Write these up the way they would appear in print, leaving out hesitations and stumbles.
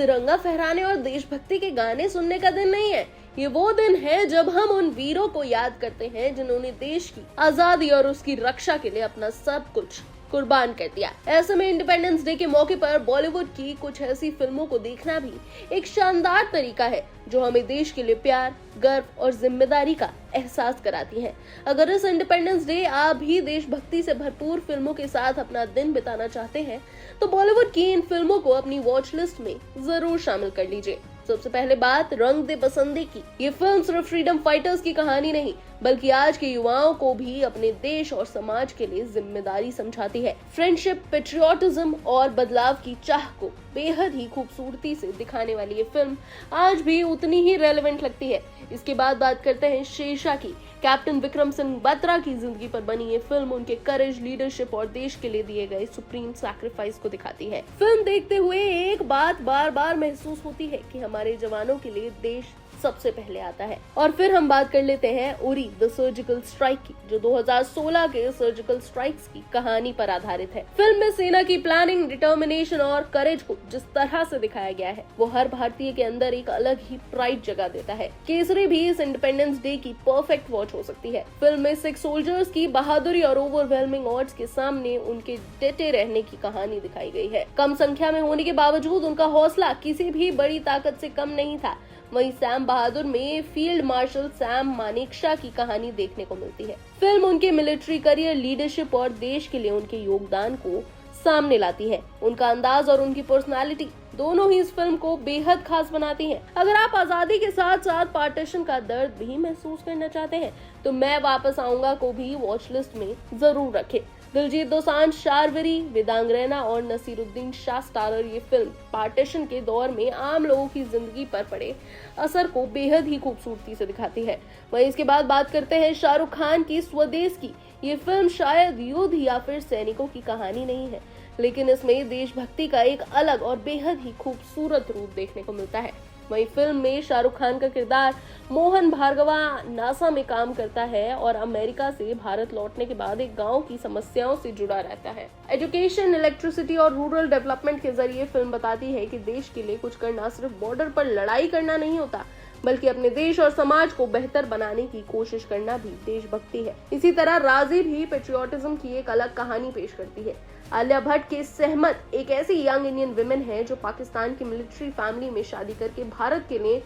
तिरंगा फहराने और देशभक्ति के गाने सुनने का दिन नहीं है। ये वो दिन है जब हम उन वीरों को याद करते हैं जिन्होंने देश की आजादी और उसकी रक्षा के लिए अपना सब कुछ कुर्बान कर दिया। ऐसे में इंडिपेंडेंस डे के मौके पर बॉलीवुड की कुछ ऐसी फिल्मों को देखना भी एक शानदार तरीका है जो हमें देश के लिए प्यार, गर्व और जिम्मेदारी का एहसास कराती है। अगर इस इंडिपेंडेंस डे आप भी देशभक्ति से भरपूर फिल्मों के साथ अपना दिन बिताना चाहते हैं तो बॉलीवुड की इन फिल्मों को अपनी वॉच लिस्ट में जरूर शामिल कर लीजिए। सबसे पहले बात रंग दे बसंती की। ये फिल्म सिर्फ फ्रीडम फाइटर्स की कहानी नहीं बल्कि आज के युवाओं को भी अपने देश और समाज के लिए जिम्मेदारी समझाती है। फ्रेंडशिप, पेट्रियोटिज्म और बदलाव की चाह को बेहद ही खूबसूरती से दिखाने वाली ये फिल्म आज भी उतनी ही रेलेवेंट लगती है। इसके बाद बात करते हैं शेरशाह की। कैप्टन विक्रम सिंह बत्रा की जिंदगी पर बनी ये फिल्म उनके करेज, लीडरशिप और देश के लिए दिए गए सुप्रीम सैक्रिफाइस को दिखाती है। फिल्म देखते हुए एक बात बार बार महसूस होती है कि हमारे जवानों के लिए देश सबसे पहले आता है। और फिर हम बात कर लेते हैं उरी द सर्जिकल स्ट्राइक की, जो 2016 के सर्जिकल स्ट्राइक्स की कहानी पर आधारित है। फिल्म में सेना की प्लानिंग, डिटर्मिनेशन और करेज को जिस तरह से दिखाया गया है वो हर भारतीय के अंदर एक अलग ही प्राइड जगा देता है। केसरी भी इस इंडिपेंडेंस डे की परफेक्ट वॉच हो सकती है। फिल्म में सिख सोल्जर्स की बहादुरी और ओवरवेलमिंग ऑड्स के सामने उनके डटे रहने की कहानी दिखाई गई है। कम संख्या में होने के बावजूद उनका हौसला किसी भी बड़ी ताकत से कम नहीं था। वहीं सैम बहादुर में फील्ड मार्शल सैम मानेकशॉ की कहानी देखने को मिलती है। फिल्म उनके मिलिट्री करियर, लीडरशिप और देश के लिए उनके योगदान को सामने लाती है। उनका अंदाज और उनकी पर्सनालिटी दोनों ही इस फिल्म को बेहद खास बनाती हैं। अगर आप आजादी के साथ साथ पार्टीशन का दर्द भी महसूस करना चाहते हैं तो मैं वापस आऊंगा को भी वॉच लिस्ट में जरूर रखें। दिलजीत दोसांझ, शारवरी, वेदांग रैना और नसीरुद्दीन शाह स्टारर ये फिल्म पार्टीशन के दौर में आम लोगों की जिंदगी पर पड़े असर को बेहद ही खूबसूरती से दिखाती है। वहीं इसके बाद बात करते हैं शाहरुख खान की स्वदेश की। ये फिल्म शायद युद्ध या फिर सैनिकों की कहानी नहीं है, लेकिन इसमें देशभक्ति का एक अलग और बेहद ही खूबसूरत रूप देखने को मिलता है। वहीं फिल्म में शाहरुख खान का किरदार मोहन भार्गवा नासा में काम करता है और अमेरिका से भारत लौटने के बाद एक गांव की समस्याओं से जुड़ा रहता है। एजुकेशन, इलेक्ट्रिसिटी और रूरल डेवलपमेंट के जरिए फिल्म बताती है कि देश के लिए कुछ करना सिर्फ बॉर्डर पर लड़ाई करना नहीं होता बल्कि अपने देश और समाज को बेहतर बनाने की कोशिश करना भी देशभक्ति है। इसी तरह राजी भी पेट्रियोटिज्म की एक अलग कहानी पेश करती है। आलिया भट्ट के सहमत एक ऐसी यंग इंडियन विमेन है जो पाकिस्तान की मिलिट्री फैमिली में शादी करके भारत के लिए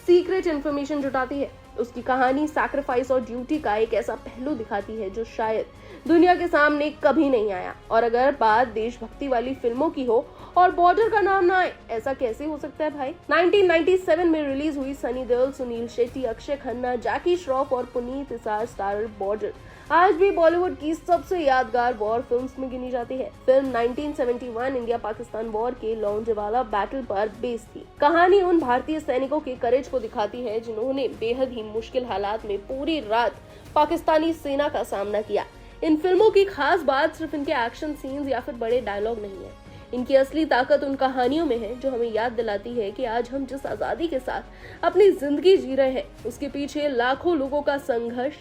सीक्रेट इंफॉर्मेशन जुटाती है। उसकी कहानी सैक्रिफाइस और ड्यूटी का एक ऐसा पहलू दिखाती है जो शायद दुनिया के सामने कभी नहीं आया। और अगर बात देशभक्ति वाली फिल्मों की हो और बॉर्डर का नाम ना आए, ऐसा कैसे हो सकता है भाई। 1997 में रिलीज हुई सनी देओल, सुनील शेट्टी, अक्षय खन्ना, जैकी श्रॉफ और पुनीत इसार स्टारर बॉर्डर आज भी बॉलीवुड की सबसे यादगार वॉर फिल्म्स में गिनी जाती है। फिल्म 1971 इंडिया पाकिस्तान वॉर के लोंगेवाला बैटल पर बेस्ड थी। कहानी उन भारतीय सैनिकों के करेज को दिखाती है जिन्होंने बेहद ही मुश्किल हालात में पूरी रात पाकिस्तानी सेना का सामना किया। इन फिल्मों की खास बात सिर्फ इनके एक्शन सीन्स या फिर बड़े डायलॉग नहीं है। इनकी असली ताकत उन कहानियों में है जो हमें याद दिलाती है कि आज हम जिस आजादी के साथ अपनी जिंदगी जी रहे हैं उसके पीछे लाखों लोगों का संघर्ष,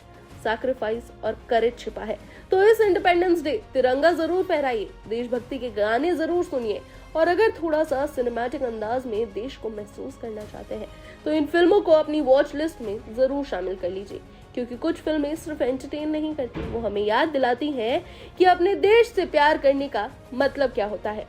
सैक्रिफाइस और करेज छिपा है। तो इस इंडिपेंडेंस डे तिरंगा जरूर फहराइए, देशभक्ति के गाने जरूर सुनिए और अगर थोड़ा सा सिनेमैटिक अंदाज में देश को महसूस करना चाहते हैं तो इन फिल्मों को अपनी वॉच लिस्ट में जरूर शामिल कर लीजिए, क्योंकि कुछ फिल्में सिर्फ एंटरटेन नहीं करती, वो हमें याद दिलाती हैं कि अपने देश से प्यार करने का मतलब क्या होता है।